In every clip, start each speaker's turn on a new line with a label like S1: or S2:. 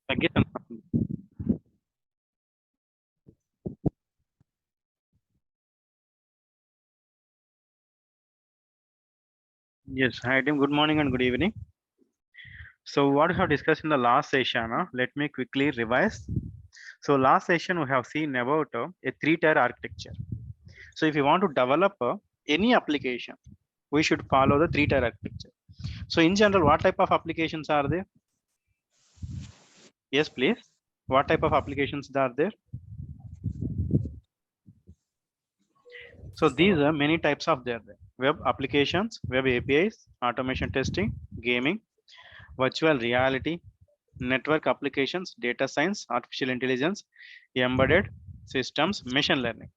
S1: తగ్గిస్తాను. Yes, hi team. Good morning and good evening. So what we have discussed in the last session, let me quickly revise. So last session we have seen about a three-tier architecture. So if you want to develop any application, we should follow the three-tier architecture. So in general, what type of applications are there? Yes, please. What type of applications are there? So these are many types of there. Web applications, web APIs, automation testing, gaming, virtual reality, network applications, data science, artificial intelligence, embedded systems, machine learning.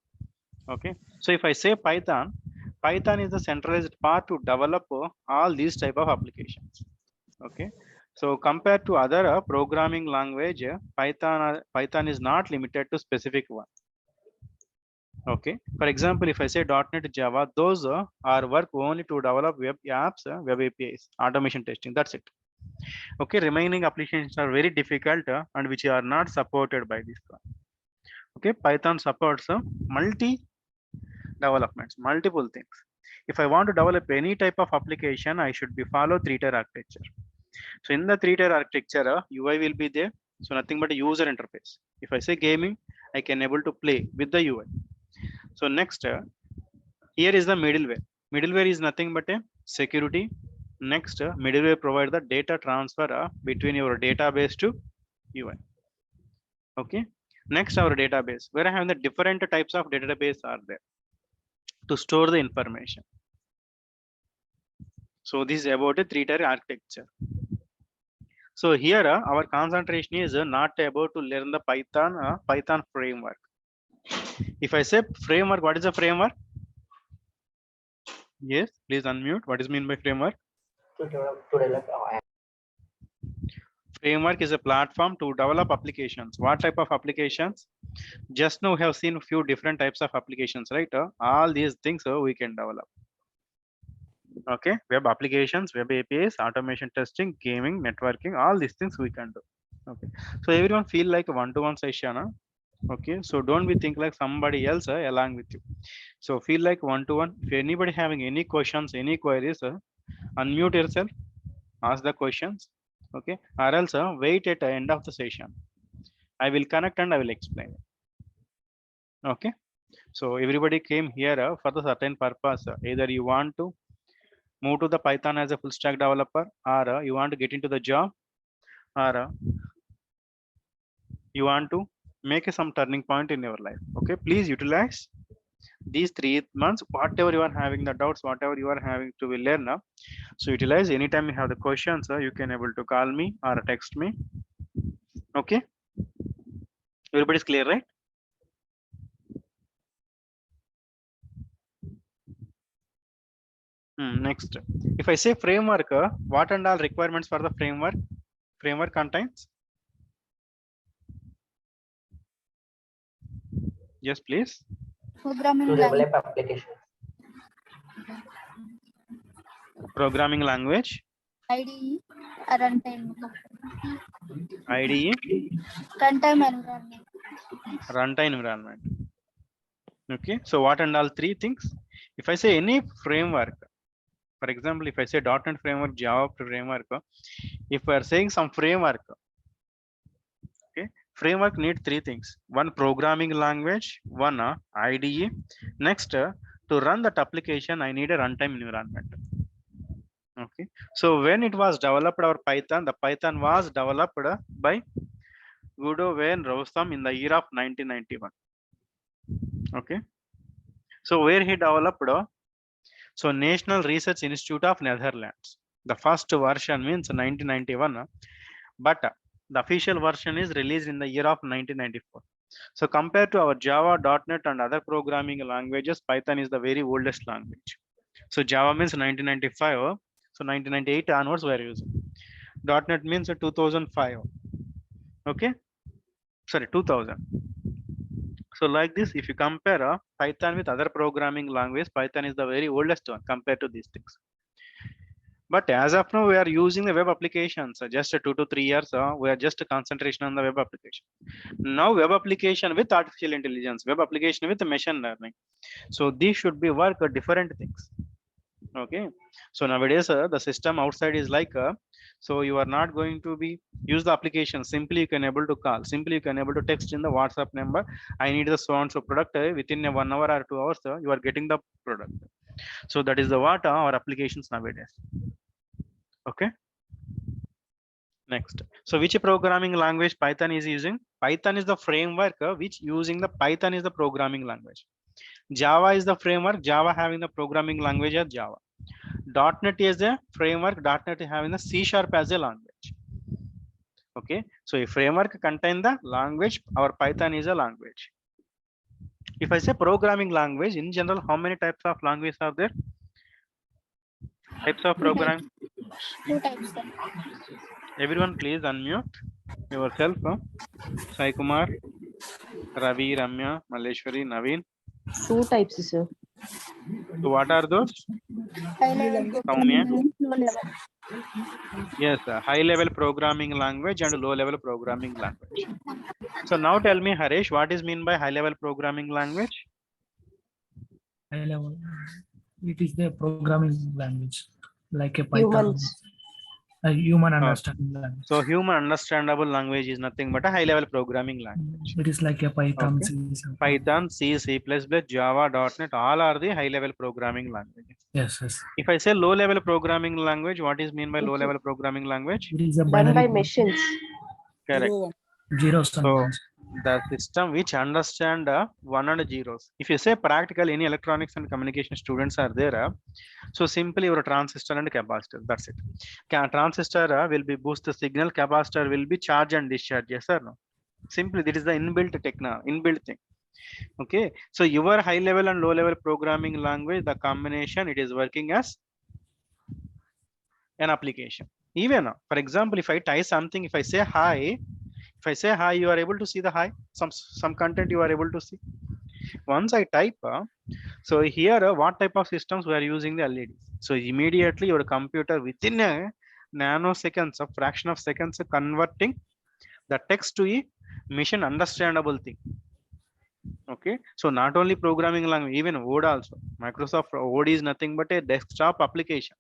S1: Okay. So if I say Python, Python is the centralized part to develop all these type of applications. Okay. So compared to other programming language, Python is not limited to specific one. Okay. For example, if I say .NET Java, those are work only to develop web apps, web APIs, automation testing. That's it. Okay. Remaining applications are very difficult and which are not supported by this one. Okay. Python supports multi developments, multiple things. If I want to develop any type of application, I should be follow three-tier architecture. So in the three-tier architecture, UI will be there. So nothing but a user interface. If I say gaming, I can able to play with the UI. So next, here is the middleware. Middleware is nothing but a security. Next, middleware provide the data transfer between your database to UI. Okay. Next, our database. Where I have the different types of database are there to store the information. So this is about a three-tier architecture. So here our concentration is not about to learn the Python framework. If I say framework, what is a framework? Yes, please unmute. What is mean by framework?
S2: To develop our
S1: Framework is a platform to develop applications. What type of applications? Just now we have seen a few different types of applications, right? All these things we can develop. Okay, web applications, web APIs, automation testing, gaming, networking, all these things we can do. Okay, so everyone feel like a one-to-one session. Okay, so don't be think like somebody else along with you. So feel like one-to-one. If anybody having any questions, any queries, unmute yourself, ask the questions. Okay, or else wait at the end of the session. I will connect and I will explain. Okay, so everybody came here for the certain purpose. Either you want to move to the Python as a full stack developer, or you want to get into the job, or you want to make some turning point in your life. Okay, please utilize these 3 months, whatever you are having the doubts, whatever you are having to learn. So utilize anytime you have the questions, you can able to call me or text me. Okay, everybody's clear, right? Next, if I say framework, what and all requirements for the framework? Framework contains. Yes, please.
S2: to develop applications.
S1: Programming language.
S3: IDE, runtime.
S1: IDE.
S3: Runtime environment.
S1: Runtime environment. Okay, so what and all three things? If I say any framework, for example, if I say .NET framework, Java framework, if we are saying some framework, okay, framework need three things: one programming language, one IDE. Next, to run that application, I need a runtime environment. Okay, so when it was developed, our Python, the Python was developed by Guido van Rossum in the year of 1991. Okay, so where he developed? So National Research Institute of Netherlands. The first version means 1991, but the official version is released in the year of 1994. So compared to our Java, .NET and other programming languages, Python is the very oldest language. So Java means 1995. So 1998 onwards we are using. .NET means 2005. Okay, sorry, 2000. So like this, if you compare Python with other programming languages, Python is the very oldest one compared to these things. But as of now, we are using the web applications. Just 2 to 3 years, we are just concentration on the web application. Now, web application with artificial intelligence, web application with machine learning. So these should be work different things. Okay. So nowadays, the system outside is like, so you are not going to be use the application. Simply you can able to call. Simply you can able to text in the WhatsApp number. I need the so and so product. Within a 1 hour or 2 hours, you are getting the product. So that is the what our applications nowadays. Okay. Next. So which programming language Python is using? Python is the framework which using the Python is the programming language. Java is the framework. Java having the programming language as Java. .NET is a framework. .NET is having the C# as a language. Okay. So a framework contain the language. Our Python is a language. If I say programming language in general, how many types of languages are there? Types of program.
S3: 2 types, sir.
S1: Everyone please unmute yourself. Sai Kumar, Ravi, Ramya, Maleshwari, Naveen.
S4: 2 types, sir.
S1: So what are those?
S3: High level
S1: Soumya?
S3: programming, low level.
S1: Yes, high level programming language and low level programming language. So now tell me, Harish, what is mean by high level programming language?
S5: High level. It is the programming language, like a Python,
S4: Humans.
S5: a human understanding language.
S1: So human understandable language is nothing but a high level programming language.
S5: It is like a Python.
S1: Okay. Python, C, C++, Java, .NET, all are the high level programming languages.
S5: Yes, yes.
S1: If I say low level programming language, what is mean by low level programming language?
S5: It is a
S4: Done
S5: binary
S4: by machines.
S1: Correct.
S5: zeros and
S1: So
S5: ones.
S1: the system which understand 1 and zeros. If you say practical, any electronics and communication students are there. So simply your transistor and capacitor. That's it. Transistor will be boost the signal. Capacitor will be charge and discharge. Yes or no? Simply, that is the inbuilt thing. Okay. So your high level and low level programming language, the combination, it is working as an application. Even for example, if I type something, if I say hi, you are able to see the hi. Some content you are able to see. Once I type, so here what type of systems we are using the LEDs. So immediately your computer within a nanoseconds, a fraction of seconds, converting the text to a machine understandable thing. Okay. So not only programming language, even Word also. Microsoft Word is nothing but a desktop application.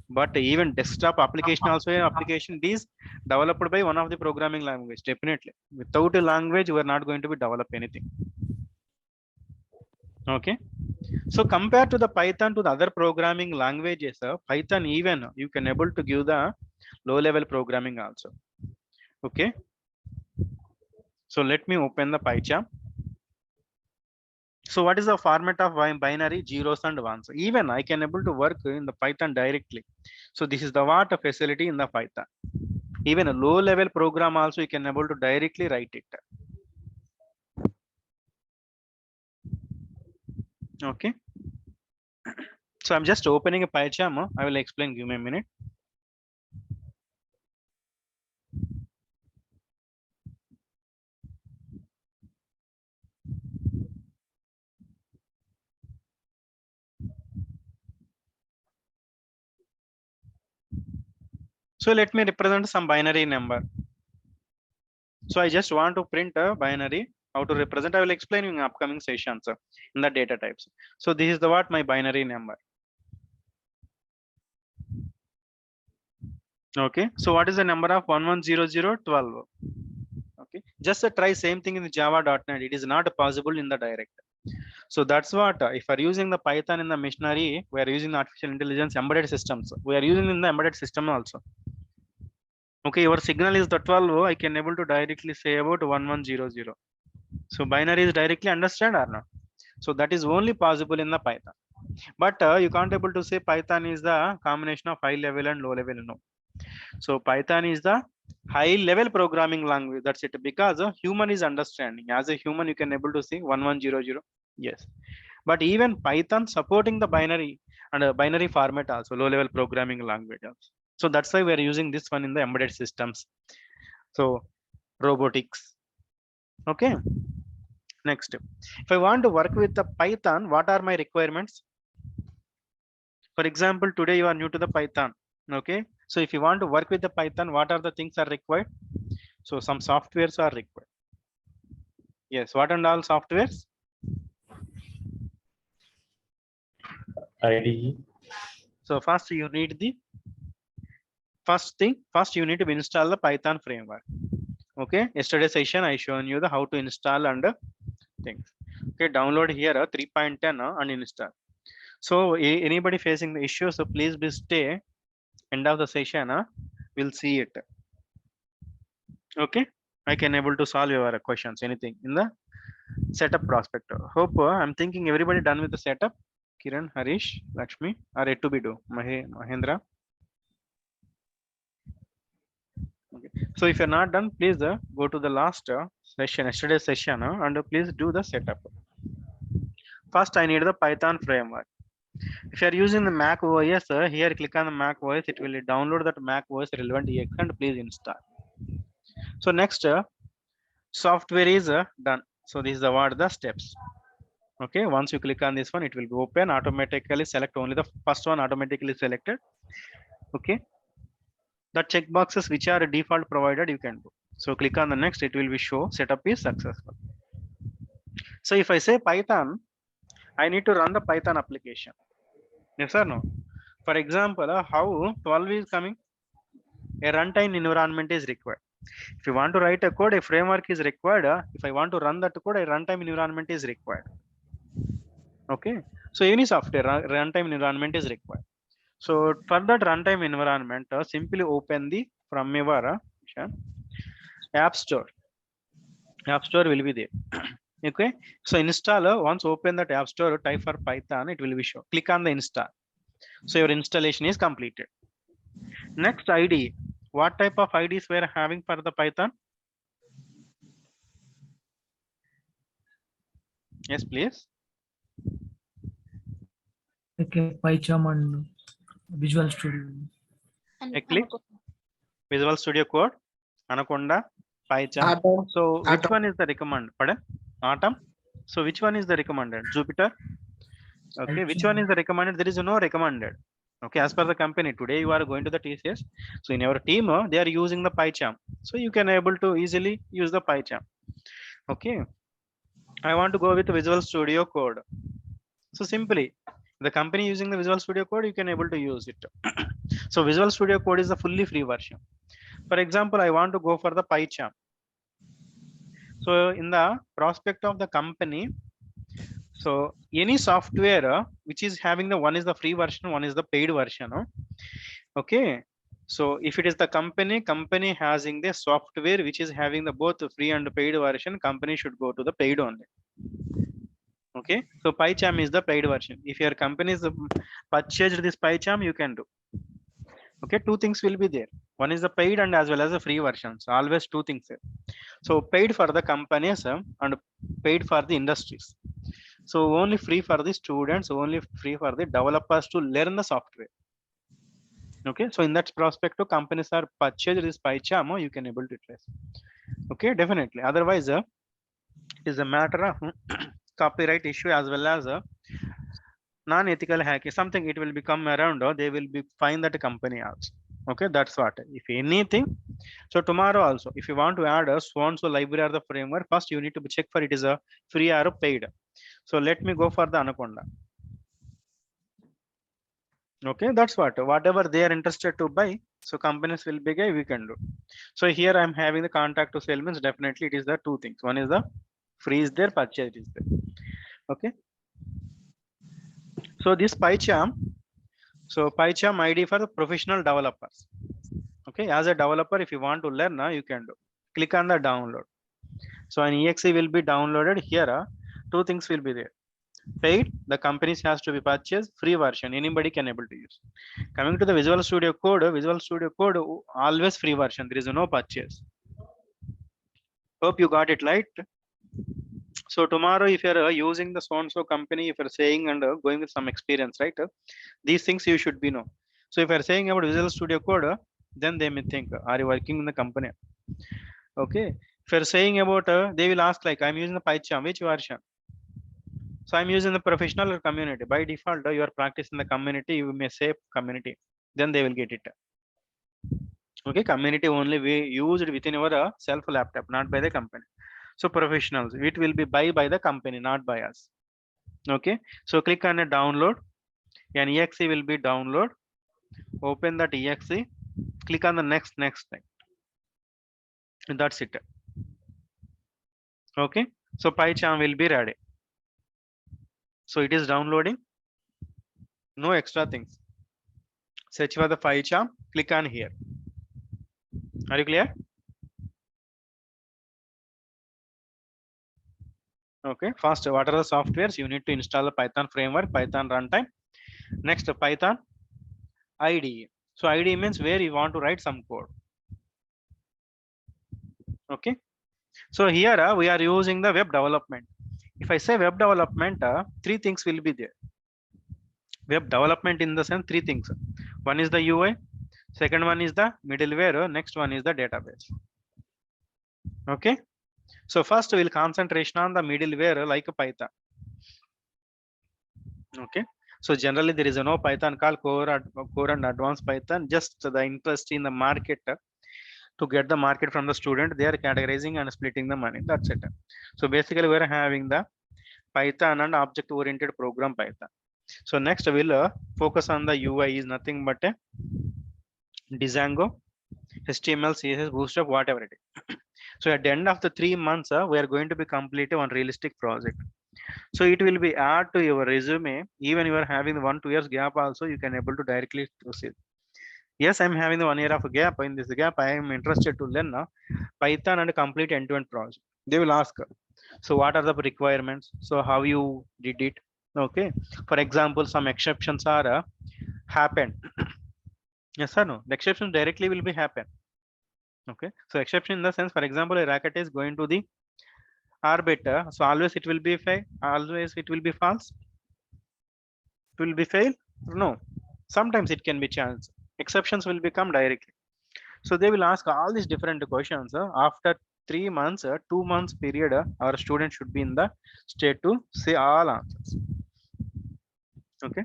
S1: But even desktop application also an application is developed by one of the programming language. Definitely, without a language, we are not going to be develop anything. Okay. So compared to the Python to the other programming languages, Python even you can able to give the low level programming also. Okay. So let me open the PyCharm. So what is the format of binary zeros and ones? Even I can able to work in the Python directly. So this is the what facility in the Python. Even a low level program also you can able to directly write it. Okay. So I'm just opening a PyCharm. I will explain. Give me a minute. So let me represent some binary number. So I just want to print a binary. How to represent? I will explain in upcoming sessions in the data types. So this is the what my binary number. Okay. So what is the number of 110012? Okay. Just try same thing in the Java.NET. It is not possible in the direct. So that's what if we are using the Python in the machinery, we are using artificial intelligence embedded systems. We are using in the embedded system also. Okay, your signal is the 12. I can able to directly say about 1100. So binary is directly understand or not? So that is only possible in the Python. But you can't able to say Python is the combination of high level and low level. No. So Python is the high level programming language. That's it. Because a human is understanding. As a human, you can able to see 1100. Yes. But even Python supporting the binary and binary format also, low level programming language also. So that's why we are using this one in the embedded systems. So robotics. Okay. Next, if I want to work with the Python, what are my requirements? For example, today you are new to the Python. Okay, so if you want to work with the Python, what are the things are required? So some softwares are required. Yes, what and all softwares?
S4: IDE.
S1: So first you need the first you need to install the Python framework. Okay, yesterday session I shown you the how to install and things. Okay, download here 3.10 and install. So anybody facing the issue, so please be stay end of the session. We'll see it. Okay, I can able to solve your questions anything in the setup prospect. Hope I'm thinking everybody done with the setup. Kiran, Harish, Lakshmi are yet to be do. Mahendra. Okay. So if you're not done, please go to the last session, yesterday's session, and please do the setup. First, I need the Python framework. If you are using the Mac OS, here click on the Mac OS, it will download that Mac OS relevant exe and please install. So next, software is done. So this is the what the steps. Okay, once you click on this one, it will be open automatically. Select only the first one automatically selected. Okay, the checkboxes which are default provided you can do. So click on the next, it will be show setup is successful. So if I say Python, I need to run the Python application. Yes or no? For example, how 12 is coming? A runtime environment is required. If you want to write a code, a framework is required. If I want to run that code, a runtime environment is required. Okay. So any software runtime environment is required. So for that runtime environment, simply open the from your App Store. App Store will be there. Okay. So install once open that App Store, type for Python, it will be show. Click on the install. So your installation is completed. Next IDE. What type of IDs we are having for the Python? Yes, please.
S5: Okay, PyCharm and Visual Studio.
S3: And
S1: Click. Visual Studio Code, Anaconda, PyCharm.
S2: Atom.
S1: So which
S2: Atom.
S1: one is the recommended? Pardon? Atom. So which one is the recommended? Jupyter. Okay, which one is the recommended? There is no recommended. Okay, as per the company, today you are going to the TCS. So in your team, they are using the PyCharm. So you can able to easily use the PyCharm. Okay. I want to go with Visual Studio Code. So simply, the company using the Visual Studio Code, you can able to use it. So Visual Studio Code is a fully free version. For example, I want to go for the PyCharm. So in the prospect of the company, so any software which is having the one is the free version, one is the paid version. Okay. So if it is the company having the software which is having the both free and paid version, company should go to the paid only. Okay. So PyCharm is the paid version. If your company is purchased this PyCharm, you can do. Okay, two things will be there. One is the paid and as well as the free versions. Always two things there. So paid for the companies and paid for the industries. So only free for the students, only free for the developers to learn the software. Okay, so in that prospect, companies are purchased this PyCharm, you can able to trace. Okay, definitely. Otherwise, it is a matter of copyright issue as well as non-ethical hacking. Something it will become around, they will be find that company also. Okay, that's what. If anything, so tomorrow also, if you want to add a so and so library or the framework, first you need to check for it is a free or a paid. So let me go for the Anaconda. Okay, that's what. Whatever they are interested to buy, so companies will be we can do. So here I'm having the contact to sell means definitely it is the two things. One is the free is there, purchase is there. Okay. So this PyCharm, so PyCharm ID for the professional developers. Okay, as a developer, if you want to learn, you can do. Click on the download. So an exe will be downloaded here. Two things will be there. Paid, the companies has to be purchased. Free version, anybody can able to use. Coming to the Visual Studio Code always free version. There is no purchase. Hope you got it right. So tomorrow, if you're using the so-and-so company, if you're saying and going with some experience, right? These things you should be know. So if you're saying about Visual Studio Code, then they may think, are you working in the company? Okay. If you're saying about, they will ask like, I'm using the PyCharm, which version? So I'm using the professional or community. By default, you are practicing the community, you may say community. then they will get it. Okay, community only we used within our self laptop, not by the company. So professionals, it will be by the company, not by us. Okay, so click on a download. An exe will be download. Open that exe. Click on the next thing. That's it. Okay, so PyCharm will be ready. So it is downloading. No extra things. Search for the PyCharm. Click on here. Are you clear? Okay, first, what are the softwares? You need to install the Python framework, Python runtime. Next, Python IDE. So IDE means where you want to write some code. Okay, so here we are using the web development. If I say web development, three things will be there. Web development in the sense three things. One is the UI, second one is the middleware, next one is the database. Okay, so first we'll concentration on the middleware like Python. Okay, so generally there is no Python called core and advanced Python. Just the interest in the market, to get the market from the student, they are categorizing and splitting the money. That's it. So basically we are having the Python and object oriented program Python. So next we'll focus on the UI is nothing but a Django, HTML, CSS, Bootstrap, whatever it is. So at the end of the 3 months, we are going to be complete one realistic project. So it will be add to your resume. Even you are having 1-2 years gap also, you can able to directly proceed. Yes, I'm having the 1 year of a gap. In this gap, I am interested to learn Python and complete end-to-end project. They will ask, so what are the requirements? So how you did it? Okay. For example, some exceptions are happened. Yes or no? The exception directly will be happen. Okay. So exception in the sense, for example, a racket is going to the orbit. So always it will be fail. Always it will be false. It will be fail. No. Sometimes it can be chance. Exceptions will become directly. So they will ask all these different questions. After 3 months, 2 months period, our student should be in the state to say all answers. Okay.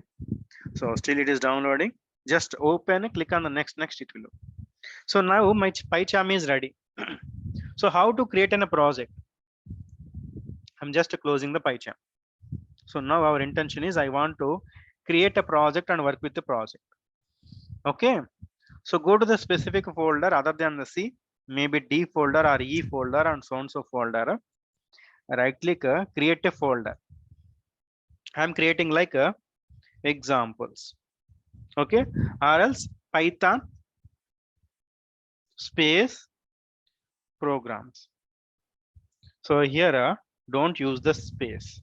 S1: So still it is downloading. Just open, click on the next, it will. So now my PyCharm is ready. So how to create a project? I'm just closing the PyCharm. So now our intention is I want to create a project and work with the project. Okay. So go to the specific folder other than the C, maybe D folder or E folder and so on so folder. Right click, create a folder. I'm creating like examples. Okay. Or else Python space programs. So here don't use the space.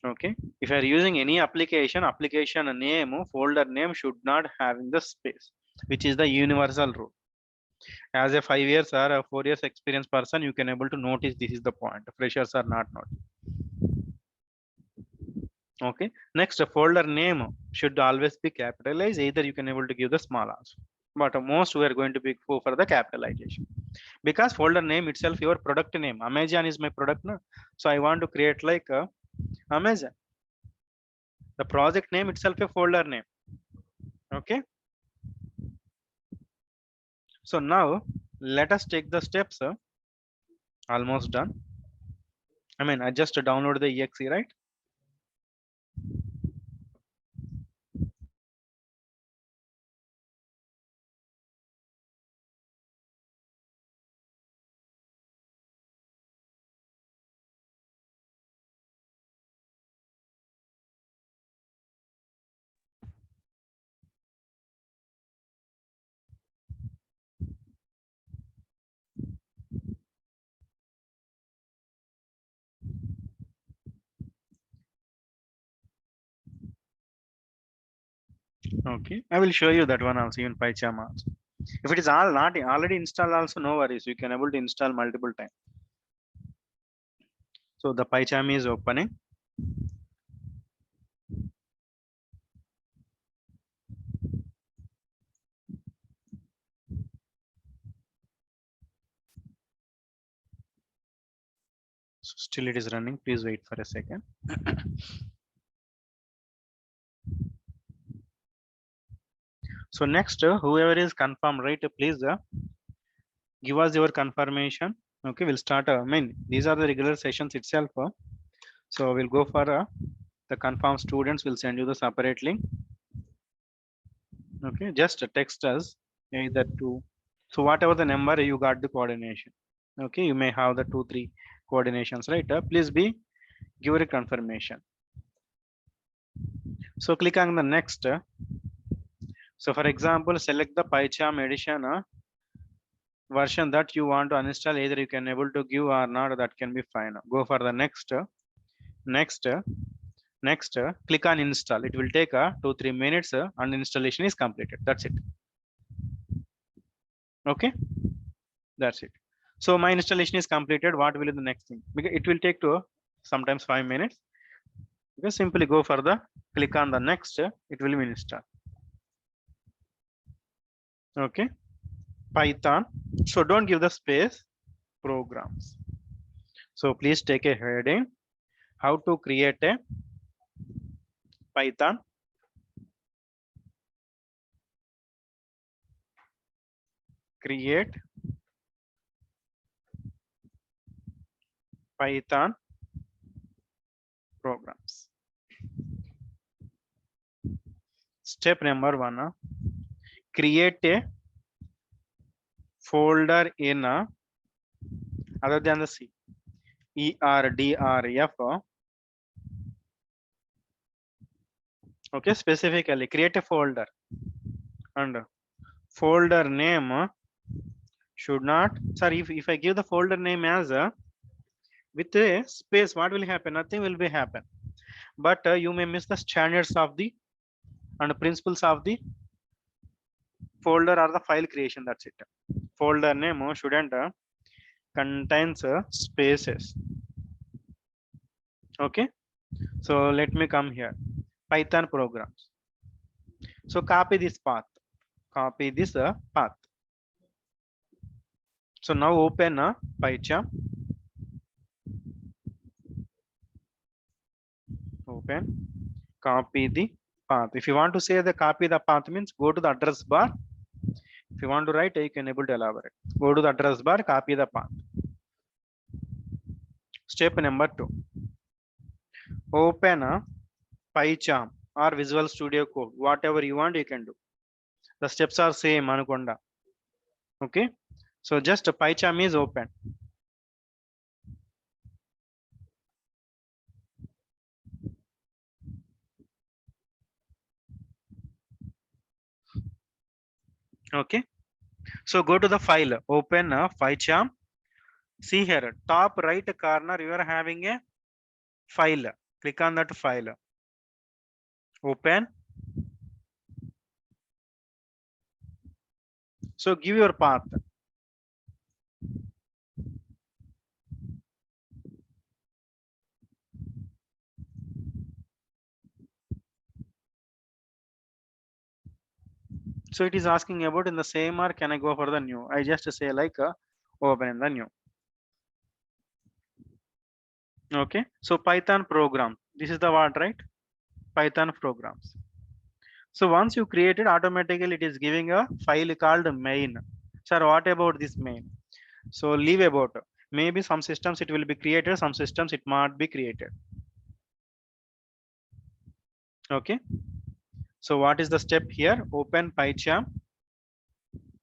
S1: Okay, if you are using any application name, folder name should not have in the space, which is the universal rule. As a 5 years or a 4 years experience person, you can able to notice this is the point. Freshers are not. Okay, next folder name should always be capitalized. Either you can able to give the small also, but most we are going to be go for the capitalization, because folder name itself your product name. Amazon is my product, no? So I want to create like Amazon. The project name itself a folder name. Okay. So now let us take the steps. Almost done. I mean, I just download the exe, right? Okay, I will show you that one also in PyCharm also. If it is all not already installed also, no worries, you can able to install multiple times. So the PyCharm is opening. So still it is running, please wait for a second. So next, whoever is confirmed, right? Please give us your confirmation. Okay, we'll start. I mean, these are the regular sessions itself. So we'll go for the confirmed students. Will send you the separate link. Okay, just text us either two. So whatever the number you got the coordination. Okay, you may have the 2 3 coordinations, right? Please be give a confirmation. So click on the next. So for example, select the PyCharm edition version that you want to uninstall. Either you can able to give or not. That can be fine. Go for the next. Next. Next. Click on install. It will take 2 3 minutes and installation is completed. That's it. Okay, that's it. So my installation is completed. What will be the next thing? Because it will take to sometimes 5 minutes. Just simply go for the click on the next. It will be installed. Okay, Python. So don't give the space programs. So please take a heading. How to create a Python create Python programs. Step number 1, create a folder in other than the C, ERDRF. Okay, specifically create a folder and folder name should not, sorry, if I give the folder name as with a space, what will happen? Nothing will be happen. But you may miss the standards of the and principles of the folder or the file creation. That's it. Folder name shouldn't contains spaces. Okay, so let me come here. Python programs. So copy this path. Copy this path. So now open PyCharm. Open. Copy the path. If you want to say the copy the path means go to the address bar. If you want to write, you can able to elaborate. Go to the address bar, copy the path. Step number 2. Open PyCharm or Visual Studio Code. Whatever you want, you can do. The steps are same, Anukonda. Okay. So just PyCharm is open. Okay. So go to the file. Open PyCharm. See here, top right corner, you are having a file. Click on that file. Open. So give your path. So it is asking about in the same or can I go for the new? I just say like open in the new. Okay. So Python program. This is the word, right? Python programs. So once you create it, automatically it is giving a file called main. Sir, what about this main? So leave about. Maybe some systems it will be created, some systems it might be created. Okay. So what is the step here? Open PyCharm.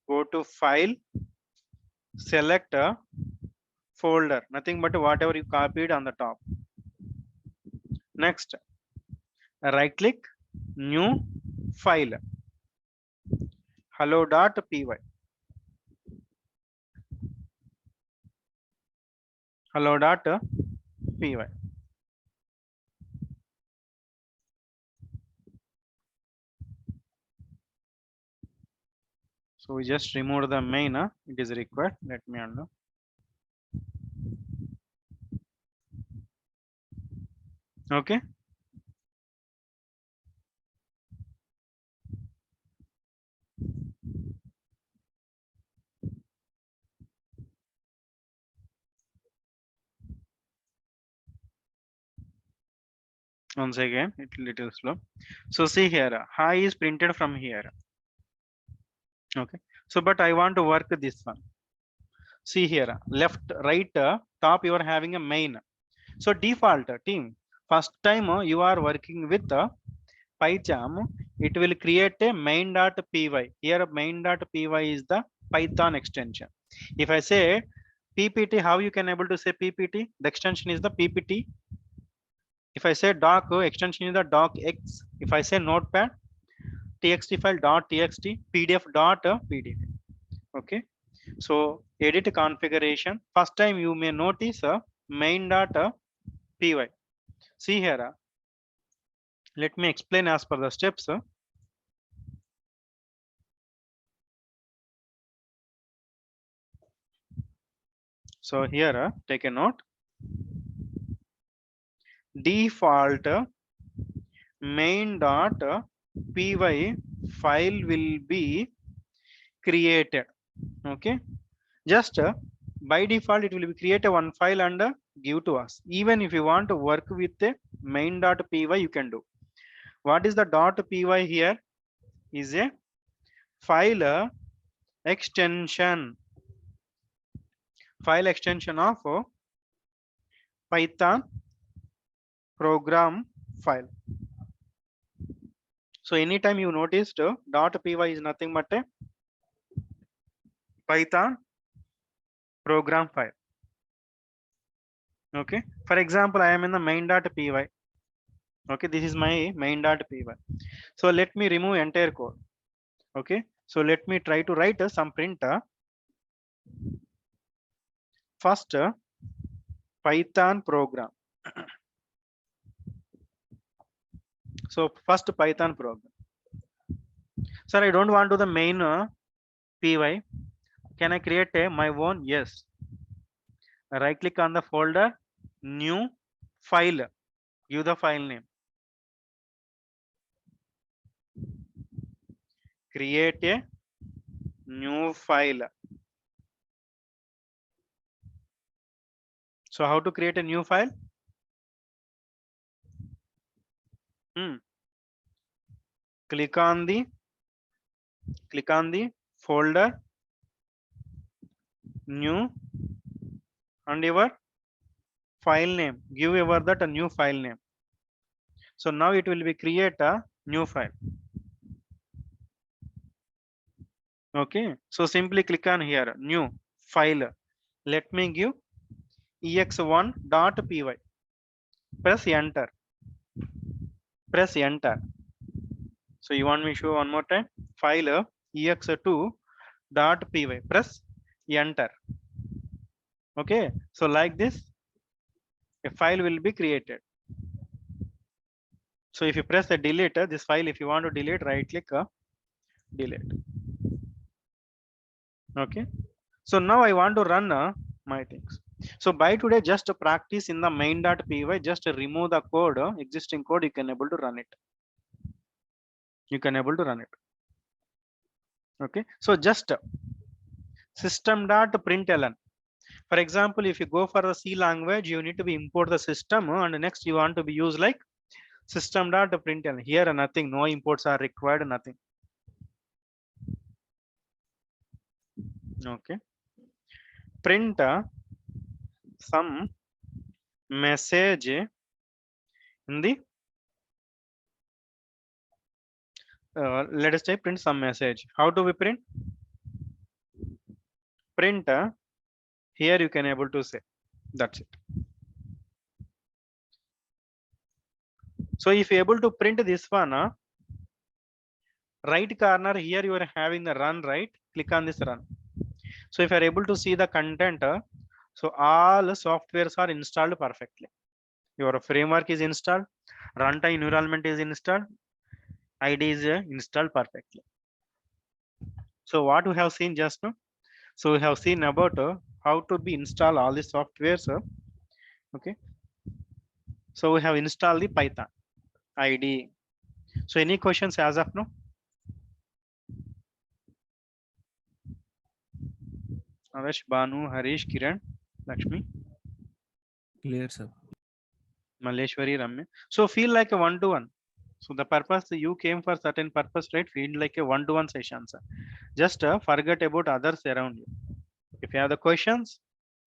S1: Go to file. Select a folder. Nothing but whatever you copied on the top. Next. Right click. New file. Hello.py. Hello.py. So we just remove the main. It is required. Let me undo. Okay. Once again, it little slow. So see here, hi is printed from here. Okay, so but I want to work this one. See here, left, right, top, you are having a main. So default team, first time you are working with PyCharm, it will create a main.py. Here main.py is the Python extension. If I say PPT, how you can able to say PPT? The extension is the PPT. If I say doc, extension is the docx. If I say notepad, txt file dot txt, pdf dot pdf. Okay, so edit configuration. First time you may notice main.py. See here, let me explain as per the steps. So here, take a note. Default main.py file will be created. Okay, just by default it will be create a one file and give to us. Even if you want to work with a main.py, you can do. What is the .py here? Is a file extension of Python program file. So anytime you noticed .py is nothing but a Python program file. Okay, for example, I am in the main.py. Okay, this is my main.py. So let me remove entire code. Okay, so let me try to write some printer. First Python program. So first Python program. Sir, I don't want to the main py. Can I create a my own? Yes. Right click on the folder, new file. Give the file name. Create a new file. So how to create a new file? Click on the folder, new, and your file name. Give your that a new file name. So now it will be create a new file. Okay, so simply click on here, new file. Let me give ex1.py. Press enter. Press enter. So you want me to show one more time? File ex2.py. Press enter. Okay, so like this, a file will be created. So if you press the delete, this file, if you want to delete, right click, delete. Okay, so now I want to run my things. So by today, just practice in the main.py, just remove the code, existing code, you can able to run it. You can able to run it. Okay, so just system.println. For example, if you go for the C language, you need to be import the system, and next you want to be use like system.println. Here nothing, no imports are required, nothing. Okay, print some message in the let us say print some message. How do we print? Print here you can able to say, that's it. So if you able to print this one, right corner here you are having the run, right? Click on this run. So if you are able to see the content, so all softwares are installed perfectly. Your framework is installed, runtime environment is installed, ID is installed perfectly. So what we have seen just now? So we have seen about how to be install all the softwares. Okay. So we have installed the Python ID. So any questions as of now? Avesh, Banu, Harish, Kiran, Lakshmi,
S4: Clear, sir.
S1: Maleshwari, Ramya. So feel like a one-to-one. So the purpose you came for certain purpose, right? Feel like a one-to-one session, sir. Just forget about others around you. If you have the questions,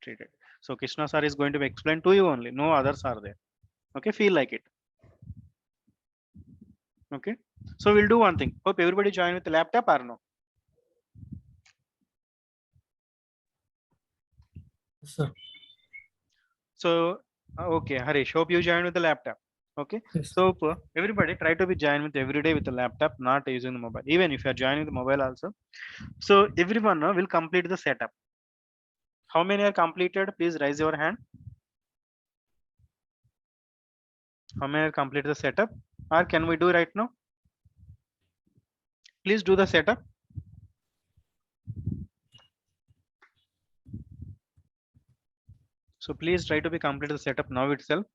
S1: treat it. So Krishna sir is going to explain to you only. No others are there. Okay, feel like it. Okay. So we'll do one thing. Hope everybody join with the laptop or no?
S5: Sir.
S1: So okay, Harish, hope you join with the laptop. Okay.
S5: Yes.
S1: So everybody try to be join with every day with the laptop, not using the mobile. Even if you are joining the mobile also. So everyone will complete the setup. How many are completed? Please raise your hand. How many are completed the setup? Or can we do right now? Please do the setup. So please try to be complete the setup now itself.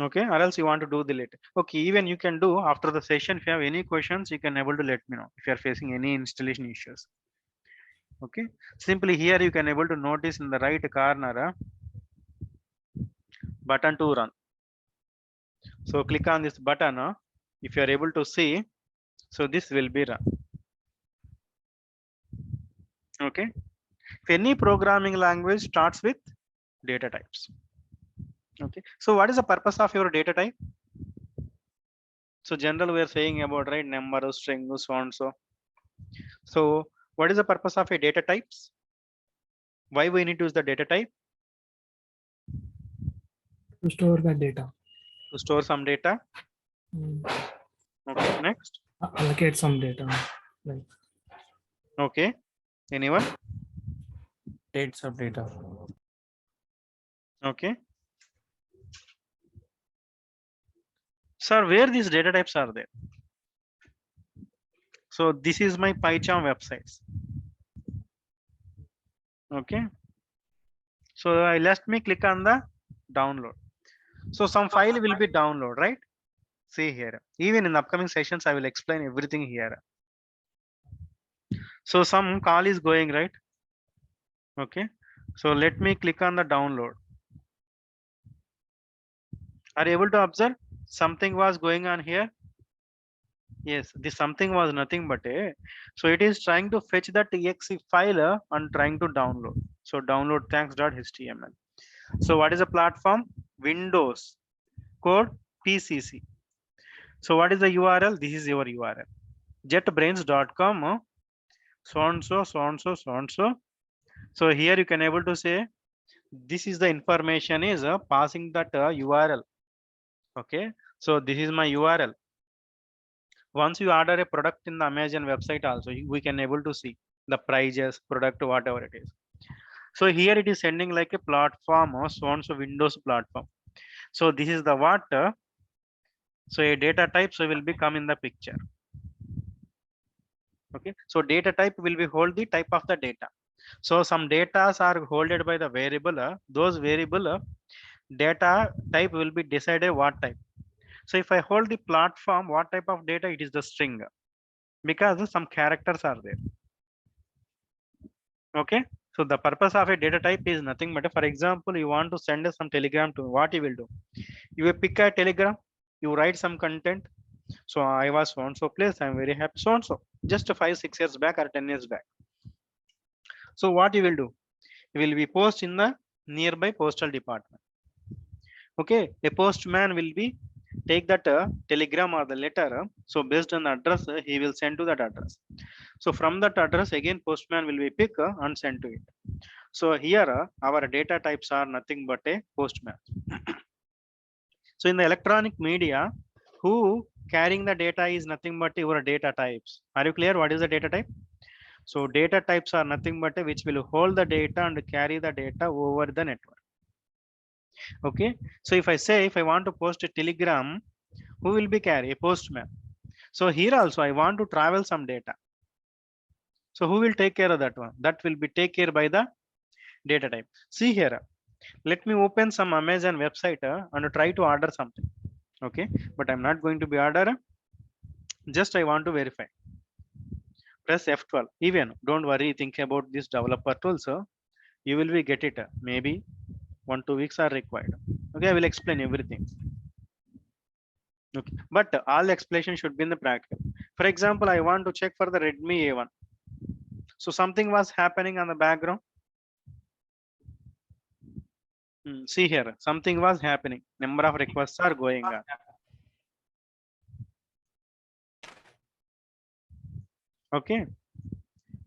S1: Okay, or else you want to do the later. Okay, even you can do after the session. If you have any questions, you can able to let me know if you are facing any installation issues. Okay, simply here you can able to notice in the right corner button to run. So click on this button. If you are able to see, so this will be run. Okay, if any programming language starts with data types. Okay, so what is the purpose of your data type? So general we are saying about right number, string, so on so. So what is the purpose of a data types? Why we need to use the data type?
S5: To store the data.
S1: To store some data. Okay, next.
S5: Allocate some data. Like
S1: Okay, anyone?
S4: Dates of data.
S1: Okay. Sir, where these data types are there? So this is my PyCharm websites. Okay. So let me click on the download. So some file will be download, right? See here. Even in the upcoming sessions, I will explain everything here. So some call is going, right? Okay. So let me click on the download. Are you able to observe something was going on here? Yes, this something was nothing but a. So it is trying to fetch that exe file and trying to download. So download thanks.html. So what is the platform? Windows code PCC. So what is the URL? This is your URL. jetbrains.com. So and so, so and so, so and so. So here you can able to say this is the information is passing that URL. Okay. So this is my URL. Once you order a product in the Amazon website also, we can able to see the prices, product, whatever it is. So here it is sending like a platform or so on so Windows platform. So this is the what so a data type so will be come in the picture. Okay, so data type will be hold the type of the data. So some data are holded by the variable. Those variable data type will be decided what type. So if I hold the platform, what type of data? It is the string because some characters are there. Okay, so the purpose of a data type is nothing but for example, you want to send some telegram to what you will do. You will pick a telegram, you write some content. So I was so and so place, I'm very happy so and so, just 5-6 years back or 10 years back. So what you will do? You will be post in the nearby postal department. Okay, a postman will be take that telegram or the letter. So based on the address, he will send to that address. So from that address again, postman will be pick and send to it. So here our data types are nothing but a postman. So in the electronic media, who carrying the data is nothing but your data types. Are you clear? What is the data type? So data types are nothing but which will hold the data and carry the data over the network. Okay. So if I say if I want to post a telegram, who will be carry a postman? So here also I want to travel some data. So who will take care of that one? That will be take care by the data type. See here. Let me open some Amazon website and try to order something. Okay, but I'm not going to be order. Just I want to verify. Press F12. Even don't worry, think about this developer tools. You will be get it. Maybe 1-2 weeks are required. Okay, I will explain everything. Okay, but all explanation should be in the practical. For example, I want to check for the Redmi A1. So something was happening on the background. See here, something was happening. Number of requests are going on. Okay,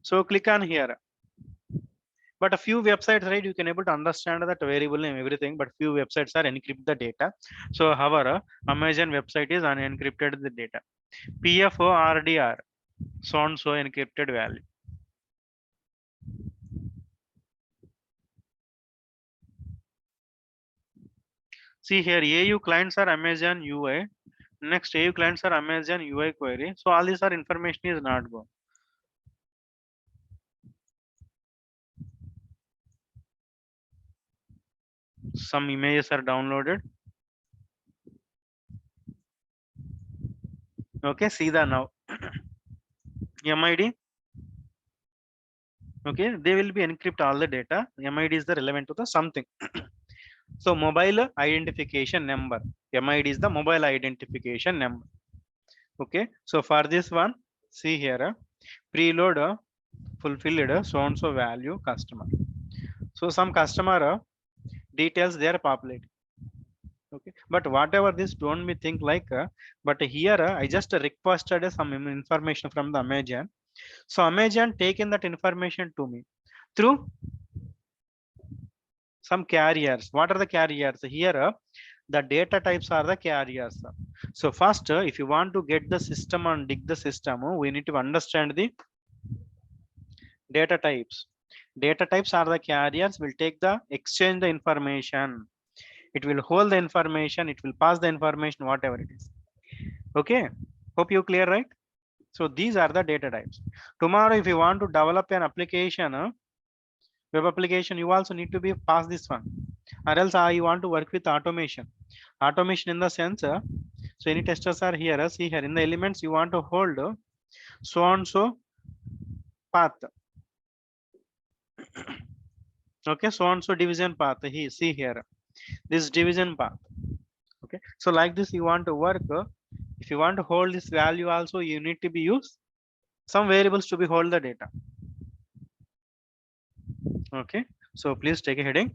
S1: so click on here. But a few websites, right, you can able to understand that variable name, everything, but few websites are encrypt the data. So however, Amazon website is unencrypted the data. PFO RDR, so and so encrypted value. See here, AU clients are Amazon UI. Next, AU clients are Amazon UI query. So all these are information is not go. Some images are downloaded. Okay, see the now. MID. Okay, they will be encrypt all the data. MID is the relevant to the something. So mobile identification number. MID is the mobile identification number. Okay, so for this one, see here, preload fulfilled so and so value customer. So some customer details they are populating. Okay, but whatever this, don't be think like, but here I just requested some information from the Amazon. So Amazon taken that information to me through some carriers. What are the carriers here? The data types are the carriers. So first, if you want to get the system and dig the system, we need to understand the data types. Data types are the carriers, will take the exchange the information. It will hold the information, it will pass the information, whatever it is. Okay, hope you clear, right? So these are the data types. Tomorrow, if you want to develop an application, web application, you also need to be pass this one, or else you want to work with automation. Automation in the sense, so any testers are here. See here in the elements you want to hold so and so path. Okay, so and so division path. He see here this division path. Okay, so like this you want to work. If you want to hold this value also, you need to be use some variables to be hold the data. Okay, so please take a heading.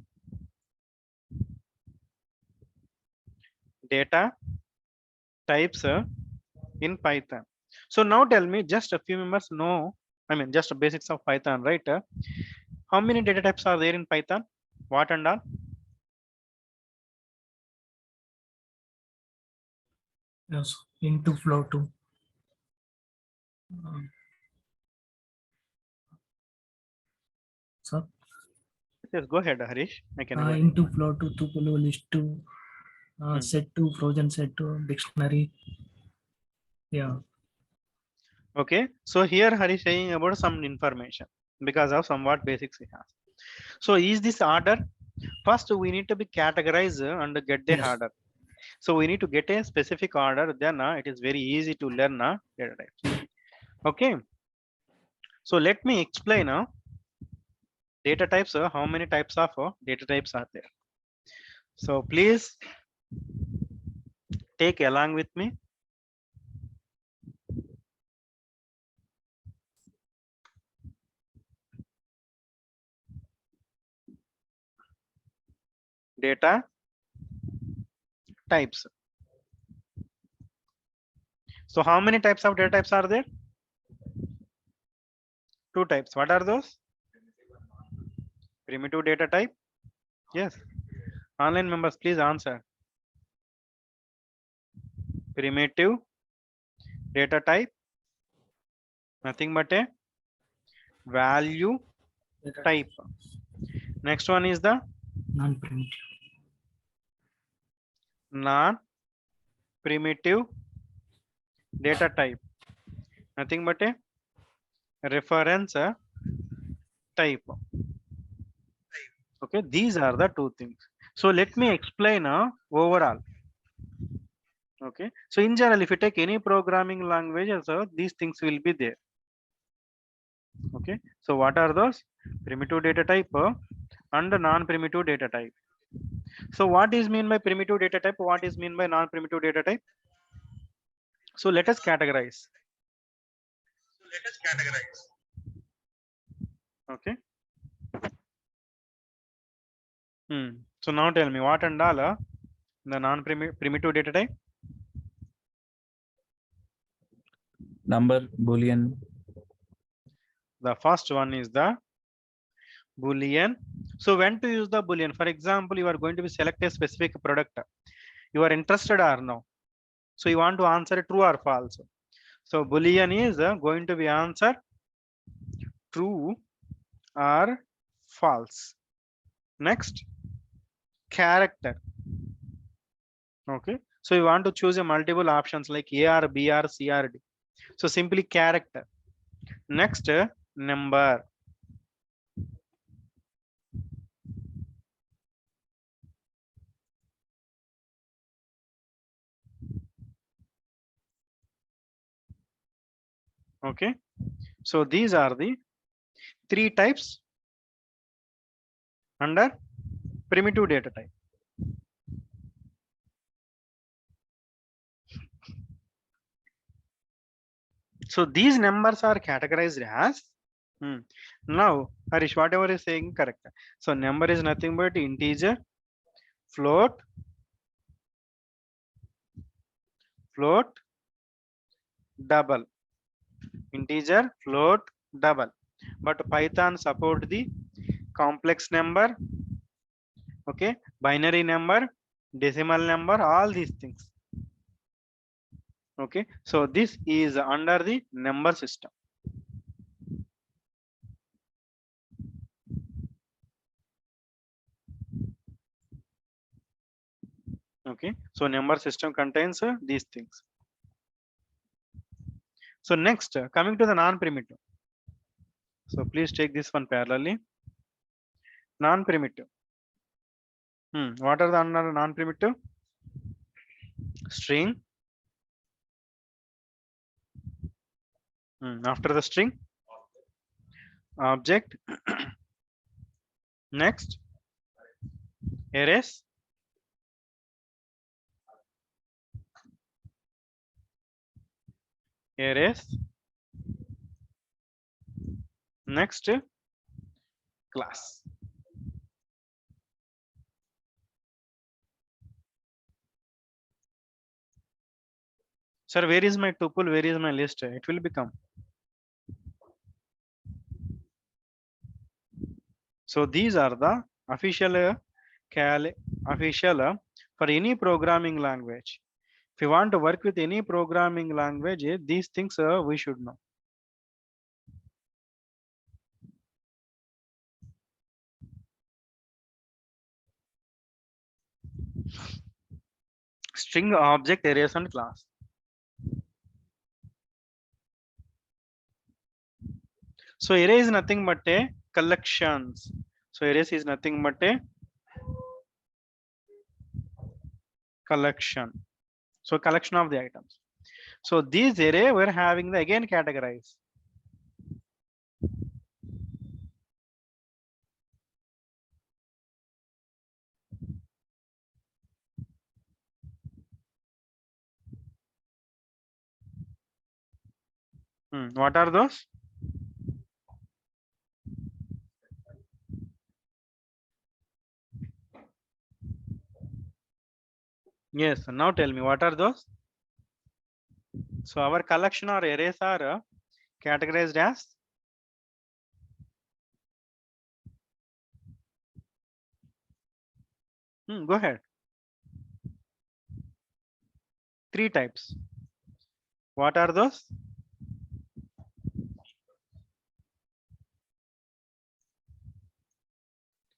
S1: Data types in Python. So now tell me, just a few members know, I mean just the basics of Python, right? How many data types are there in Python? What and all?
S5: Yes, into flow to. So
S1: Yes, go ahead, Harish. I can able to.
S5: into flow to tuple list to set to frozen set to dictionary. Yeah.
S1: Okay, so here Harish saying about some information because of somewhat basics he has. So is this order? First we need to be categorized and get the
S5: Yes.
S1: order. So we need to get a specific order, then it is very easy to learn data types. Okay, so let me explain data types. How many types of data types are there? So please take along with me. Data types. So how many types of data types are there? Two types. What are those? Primitive data type. Yes. Online members, please answer. Primitive data type. Nothing but a value type. Next one is the
S5: Non-primitive.
S1: non-primitive data type. Nothing but a reference type. Okay, these are the two things. So let me explain overall. Okay, so in general, if you take any programming language, these things will be there. Okay, so what are those? Primitive data type and non-primitive data type. So what is mean by primitive data type? What is mean by non-primitive data type? So let us categorize. Okay. So now tell me what and all the non-primitive data type.
S4: Number, Boolean.
S1: The first one is the Boolean. So when to use the Boolean? For example, you are going to be select a specific product. You are interested or no? So you want to answer true or false. So Boolean is going to be answer true or false. Next, character. Okay. So you want to choose a multiple options like A or B or C or D. So simply character. Next, number. Okay. So these are the three types under primitive data type. So these numbers are categorized as now Harish, whatever is saying correct. So number is nothing but integer, float, double, integer, float, double. But Python support the complex number, okay, binary number, decimal number, all these things. Okay, so this is under the number system. Okay, so number system contains these things. So next, coming to the non-primitive. So please take this one parallelly. Non-primitive. What are the non-primitive? String. After the string, object. Next, arrays. Next, class. Sir, where is my tuple? Where is my list? It will become. So these are the official for any programming language. If you want to work with any programming language, these things we should know. String, object, arrays, and class. So array is nothing but a collections. So arrays is nothing but a collection. So collection of the items. So these array we're having the again categorize. What are those? Yes, now tell me what are those? So our collection or arrays are categorized as go ahead. 3 types. What are those?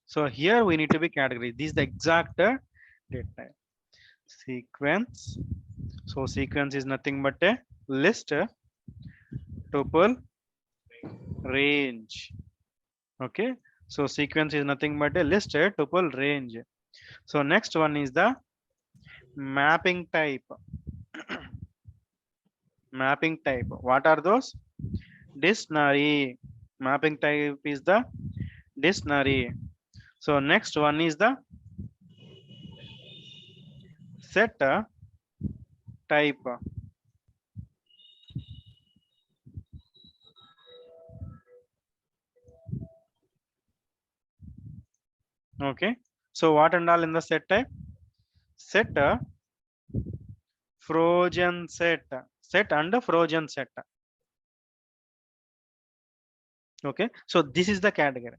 S1: So here we need to be categorized. This is the exact data type. Sequence. So sequence is nothing but a list, tuple, range. Okay. So sequence is nothing but a list, tuple, range. So next one is the mapping type. Mapping type. What are those? Dictionary. Mapping type is the dictionary. So next one is the set type. Okay. So what and all in the set type? Set frozen set. Set and frozen set. Okay. So this is the category.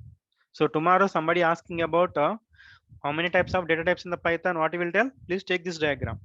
S1: So tomorrow somebody asking about how many types of data types in the Python, what you will tell? Please take this diagram.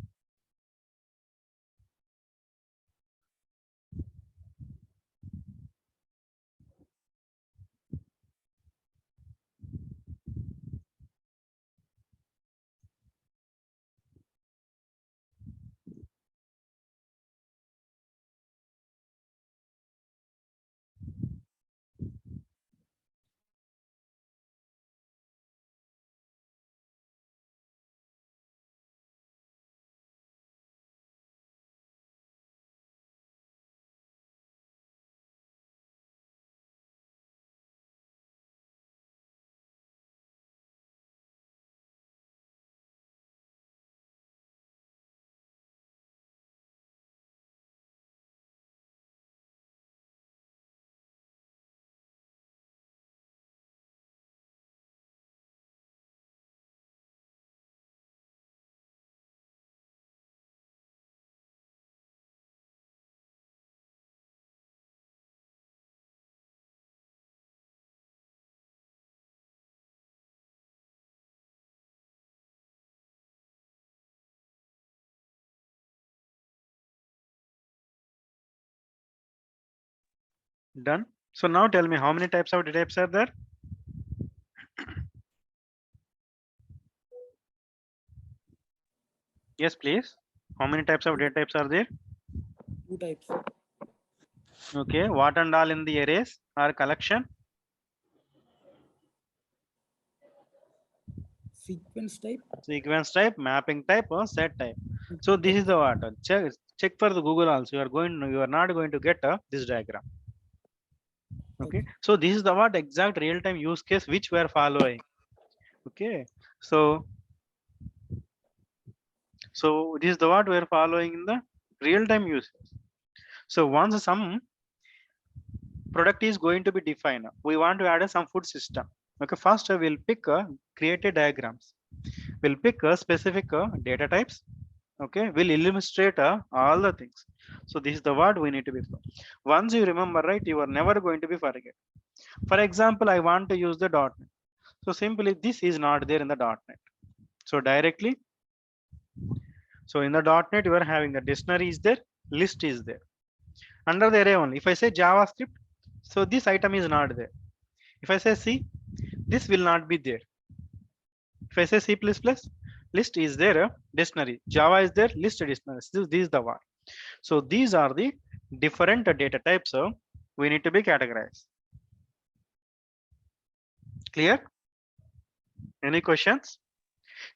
S1: Done. So now tell me how many types of data types are there? Yes, please. How many types of data types are there?
S5: 2 types.
S1: Okay. What and all in the arrays or collection?
S5: Sequence type.
S1: Sequence type, mapping type, or set type. So this is the what. Check for the Google also. You are not going to get this diagram. Okay. So this is the what exact real-time use case which we are following. Okay. So this is the what we are following in the real-time use. So once some product is going to be defined, we want to add some food system. Okay. First we'll pick create a diagrams. We'll pick specific data types. Okay, we'll illustrate all the things. So this is the word we need to be. Once you remember, right, you are never going to be forget. For example, I want to use the .NET. So simply this is not there in the .NET. So directly, so in the .NET you are having the dictionary is there, list is there. Under the array only. If I say JavaScript, so this item is not there. If I say C, this will not be there. If I say C++, list is there, dictionary. Java is there, list dictionary. This is the one. So these are the different data types we need to be categorized. Clear? Any questions?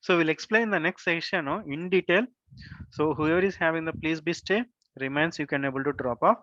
S1: So we'll explain the next section in detail. So whoever is having the please be stay, remains you can able to drop off.